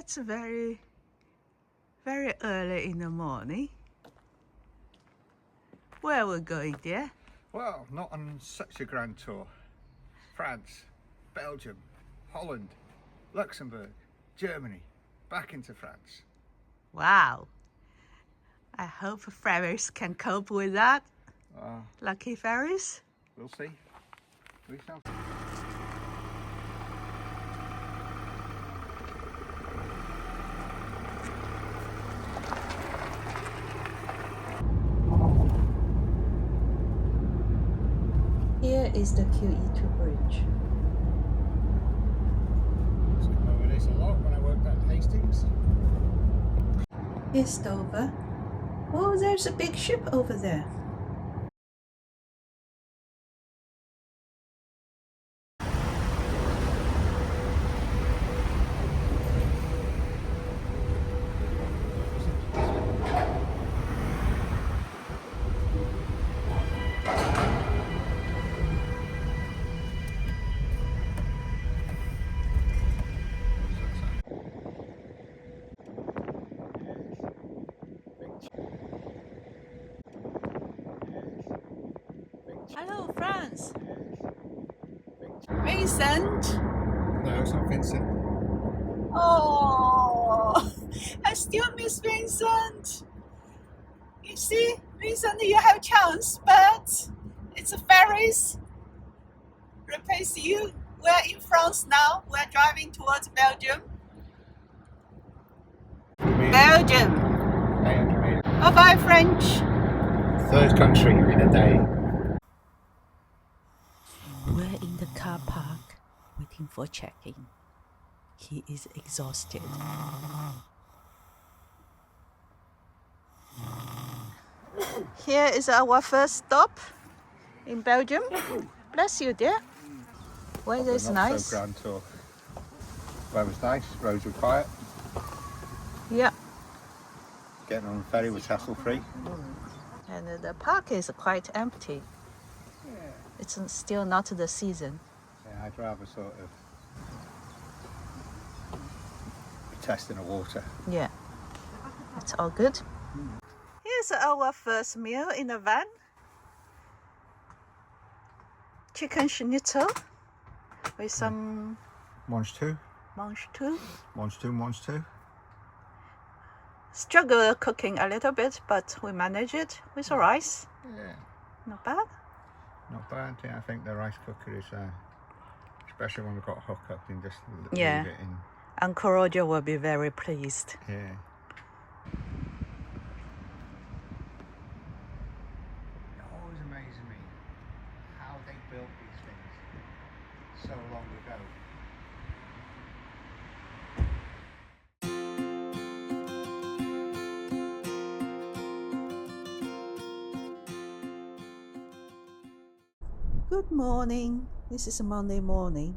That's very, very early in the morning. Where are we going, dear? Well, not on such a grand tour. France, Belgium, Holland, Luxembourg, Germany, back into France. Wow. I hope Ferris can cope with that. Lucky Ferris. We'll see. We shall see. Here is the QE2 bridge. I used to go over this a lot when I worked at Hastings. Here's Dover. Oh, there's a big ship over there. Hello, France. Vincent. No, it's not Vincent. Oh, I still miss Vincent. You see, Vincent, you have a chance, but it's a Ferris. Replace you. We're in France now. We're driving towards Belgium. Belgium. Bye-bye, French. Third country in a day. We're in the car park waiting for check-in. He is exhausted. Here is our first stop in Belgium. Bless you, dear. Weather is Not nice. so grand tour. Weather's nice, roads were quiet. Yeah. Getting on the ferry was hassle-free. And the park is quite empty. It's still not the season. Yeah, I'd rather sort of be testing the water. Yeah, it's all good. Here's our first meal in the van. Chicken schnitzel with some Mange two. mange tout. Mange two, mange two. Struggle cooking a little bit, but we manage it with rice. Yeah. Not bad. Not bad, yeah. I think the rice cooker is, especially when we've got a hookup, and just Yeah. leave it in. Uncle Roger will be very pleased. Yeah. It always amazes me how they built these things so long ago. Good morning. This is a Monday morning.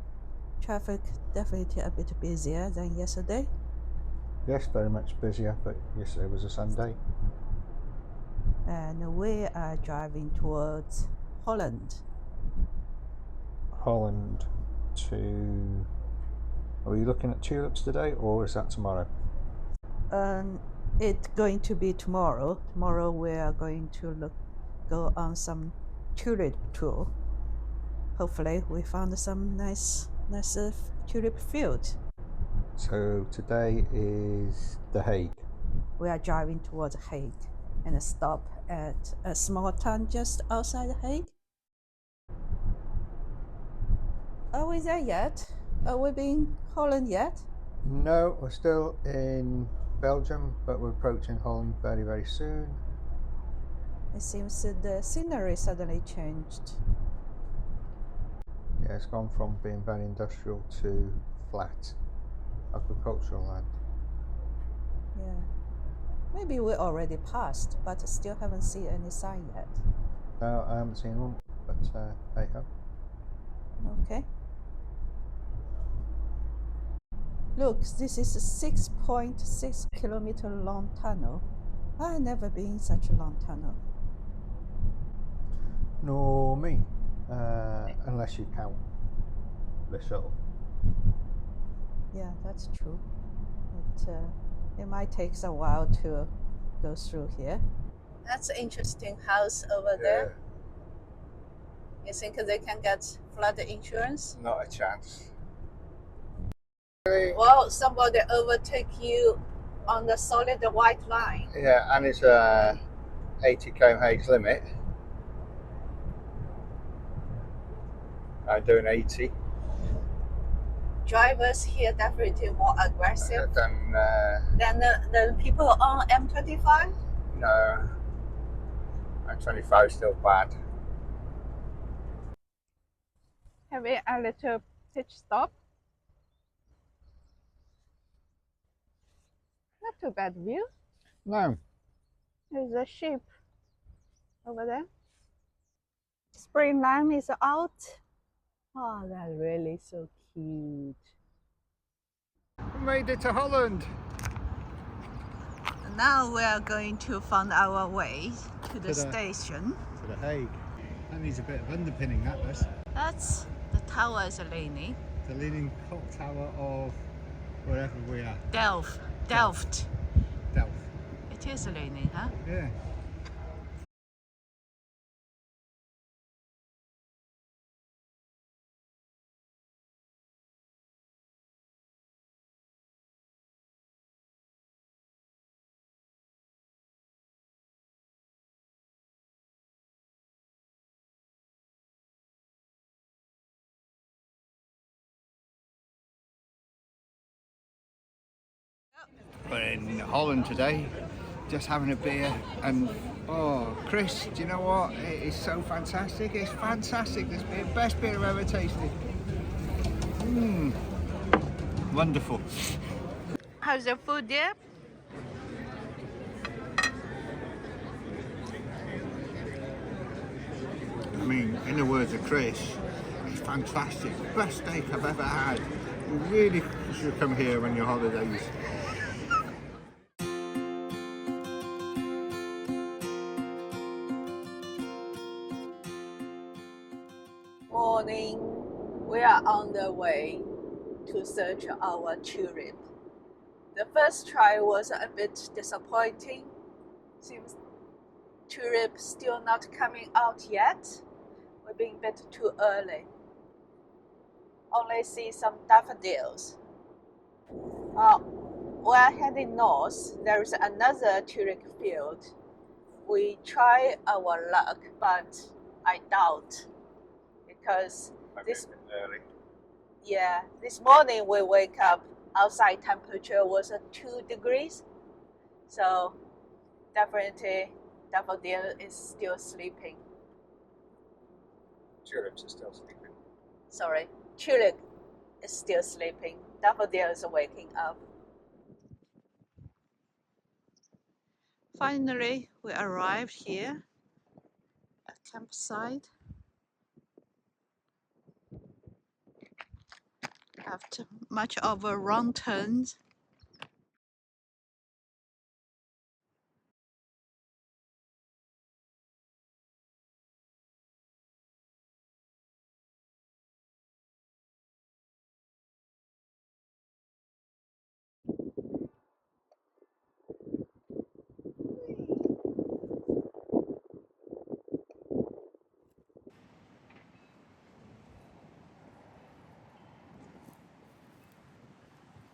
Traffic definitely a bit busier than yesterday. Yes, very much busier, but yesterday was a Sunday. And we are driving towards Holland. Holland to... Are you looking at tulips today, or is that tomorrow? It's going to be tomorrow. Tomorrow we are going to go on some tulip tour. Hopefully we found some nice tulip field. So today is The Hague. We are driving towards Hague and stop at a small town just outside Hague. Are we there yet? Are we in Holland yet? No, we're still in Belgium, but we're approaching Holland very, very soon. It seems that the scenery suddenly changed. Yeah, it's gone from being very industrial to flat agricultural land. Yeah. Maybe we already passed, but still haven't seen any sign yet. No, I haven't seen one, but hey ho. Okay. Look, this is a 6.6 kilometer long tunnel. I've never been in such a long tunnel. Nor me, unless you count the shuttle. Yeah, that's true. it might take a while to go through here. That's an interesting house over there. You think they can get flood insurance? Not a chance. Well, somebody overtake you on the solid white line. Yeah, and it's a 80 km/h limit. I'm doing 80. Drivers here definitely more aggressive Then than the people on M25. no, I'm 25 still bad. Having a little pitch stop. Not too bad view. No. There's a sheep over there. Spring lamb is out. Oh, that's really so cute. We made it to Holland. Now we are going to find our way to the station. To The Hague. That needs a bit of underpinning, that does. That's the tower is leaning. The leaning clock tower of wherever we are. Delft. Delft. It is leaning, huh? Yeah. We're in Holland today, just having a beer, and oh, Chris, do you know what? It is so fantastic. It's fantastic. This beer, best beer I've ever tasted. Wonderful. How's the food there? I mean, in the words of Chris, it's fantastic. Best steak I've ever had. You really should come here on your holidays. Morning. We are on the way to search our tulip. The first try was a bit disappointing. Seems tulip still not coming out yet. We're being a bit too early. Only see some daffodils. We're heading north. There is another tulip field. We try our luck, but I doubt because this morning we wake up, outside temperature was 2 degrees, so definitely daffodil is still sleeping. Tulips are still sleeping. Sorry, tulip is still sleeping. Daffodil is waking up. Finally, we arrived here at campsite. After much of a wrong turns.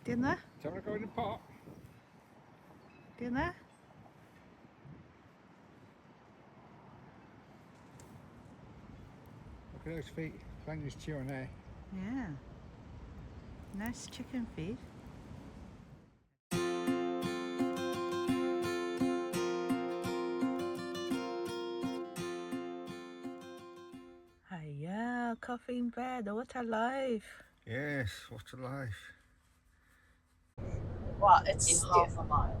Dinner? Do you want to go in the pot? Dinner? Look at those feet. Plenty of stew on there. Yeah. Nice chicken feet. Hiya, coffee in bed. What a life. Yes, what a life. Well, it's in still half a mile.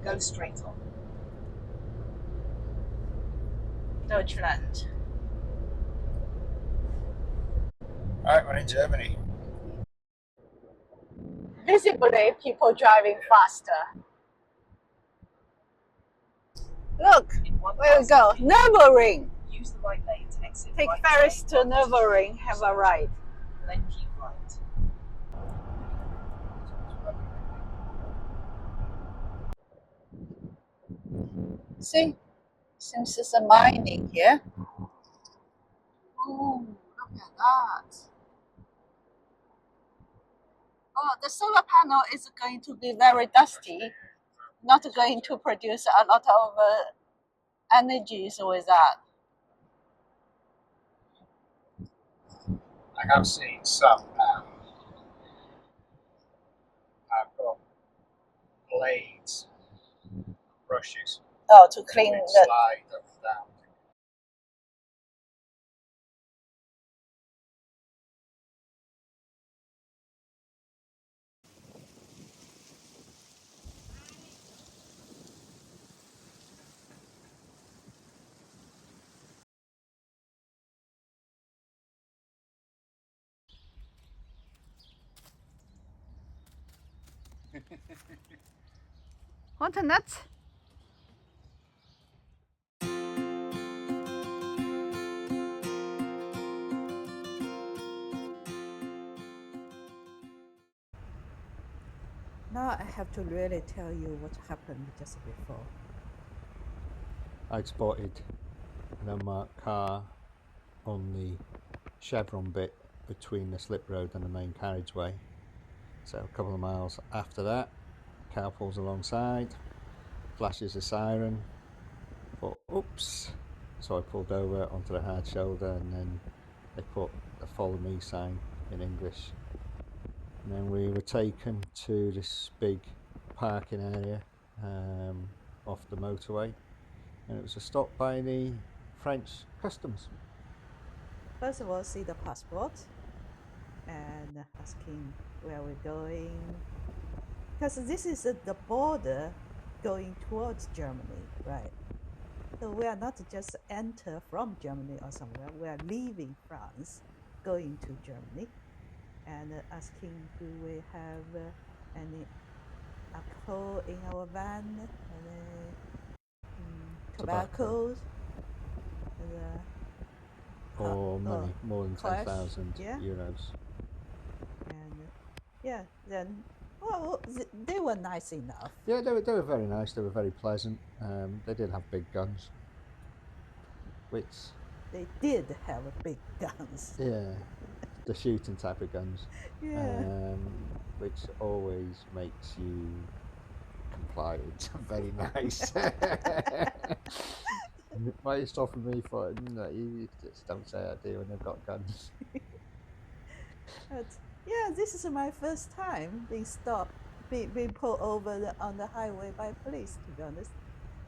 Go straight on. Deutschland. Alright, we're in Germany. Visibly, people driving faster. Look, In where we go. 1,000 Nürburgring. use the right lane to exit. Take right Ferris to lane, Nürburgring. Have a ride. then keep right. See, since it's a mining here. Oh, look at that. Oh, the solar panel is going to be very dusty, not going to produce a lot of energies with that. I have seen some I've got blades, brushes, Oh, to clean which the. slide up and down. Want a nut? Now I have to really tell you what happened just before. I'd spotted an unmarked car on the chevron bit between the slip road and the main carriageway. So a couple of miles after that, car pulls alongside, flashes a siren, thought, oops. So I pulled over onto the hard shoulder, and then they put a follow me sign in English. And then we were taken to this big parking area off the motorway, and it was a stop by the French customs. First of all, see the passport and asking where we're going. Because this is the border going towards Germany, right? So we are not just enter from Germany or somewhere, we are leaving France, going to Germany, and asking do we have any alcohol in our van, any tobacco, or money, more than cash, 10,000 yeah. euros. And yeah, then well, they were nice enough. Yeah, they were very nice. They were very pleasant. They did have big guns, which They did have big guns. yeah, the shooting type of guns, Yeah. which always makes you comply. It's very nice. Why are you stopping me for? No, you just don't say I do when they've got guns. But yeah, this is my first time being stopped, being pulled over on the highway by police. To be honest,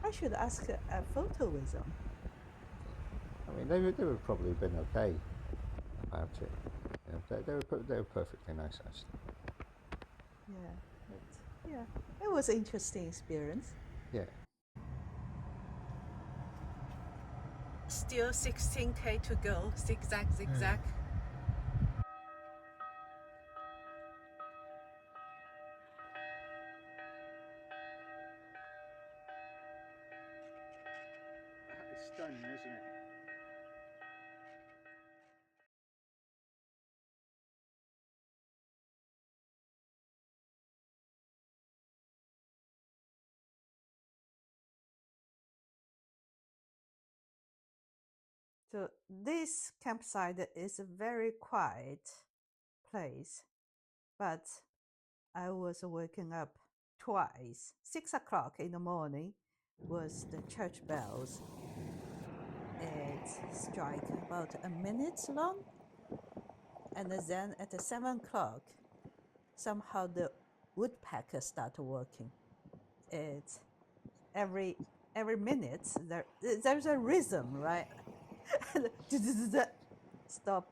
I should ask a photo with them. I mean, they would probably have been okay about it. You know, they were perfectly nice actually. Yeah, but yeah, it was an interesting experience. Yeah. Still 16K to go, zigzag, zigzag. It's stunning, isn't it? So this campsite is a very quiet place, but I was waking up twice. 6 o'clock in the morning was the church bells. It strike about a minute long, and then at 7 o'clock, somehow the woodpecker start working. It's every minute there's a rhythm, right? Stop.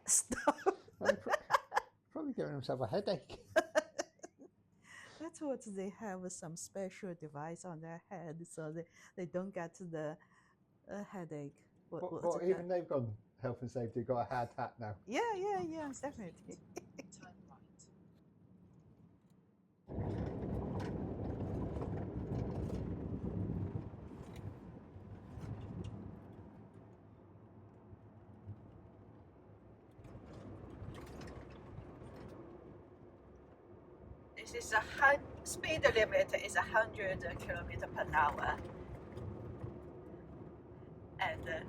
Stop. Probably giving himself a headache. That's what they have some special device on their head so they don't get the headache. But even they've gone health and safety, got a hard hat now. Yeah, definitely. Turn right. This is speed limit is 100 kilometers per hour, and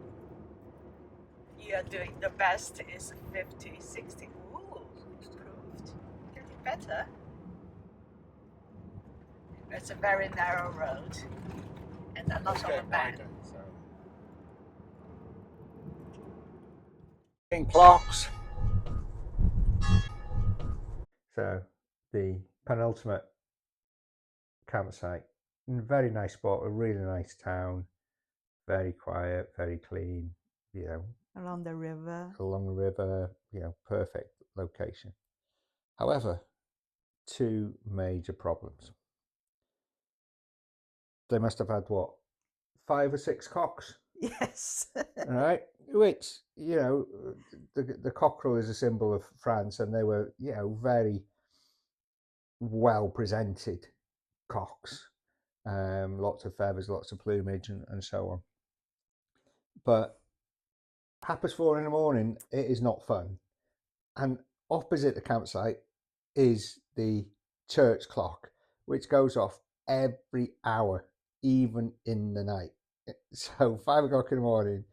you are doing the best is 50, 60. Ooh, improved, getting better. It's a very narrow road and a lot of man. Clocks. So the penultimate campsite, very nice spot, a really nice town, very quiet, very clean, you know, Along the river. along the river, you know, perfect location. However, two major problems. They must have had what, 5 or 6 cocks? Yes. Right, which, you know, the cockerel is a symbol of France, and they were, you know, very well presented cocks, lots of feathers, lots of plumage, and so on. But 4:30 in the morning, it is not fun. And opposite the campsite is the church clock, which goes off every hour, even in the night. So 5 o'clock in the morning,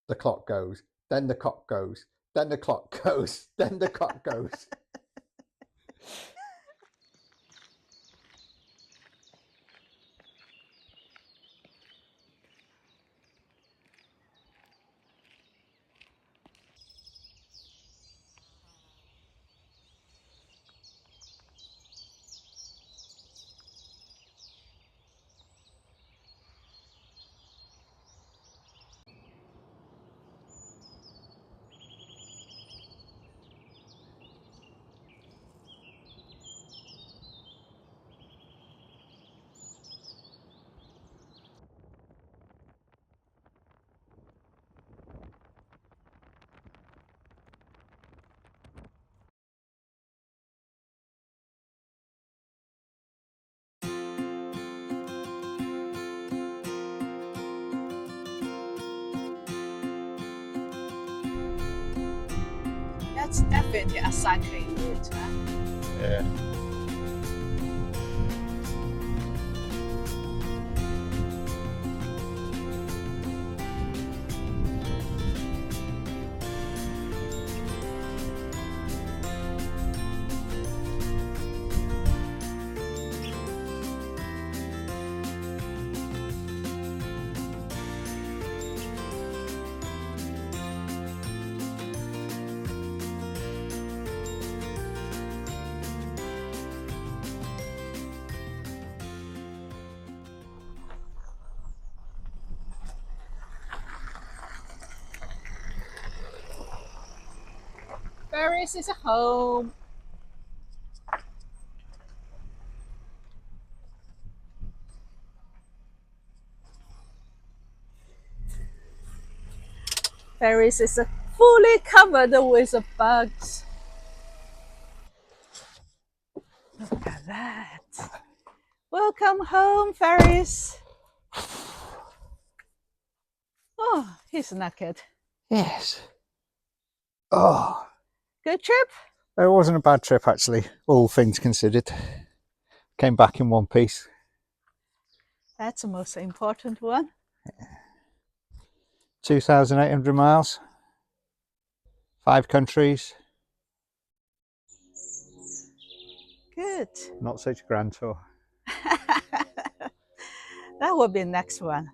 the clock goes, then the cock goes, then the clock goes, then the cock goes. That's definitely a cycling route. Huh? Yeah. Ferris is a home. Ferris is fully covered with bugs. Look at that. Welcome home, Ferris. Oh, he's naked. Yes. Oh, Good trip? it wasn't a bad trip, actually, all things considered. Came back in one piece. That's the most important one. 2,800 miles, 5 countries. Good. Not such a grand tour. That will be next one.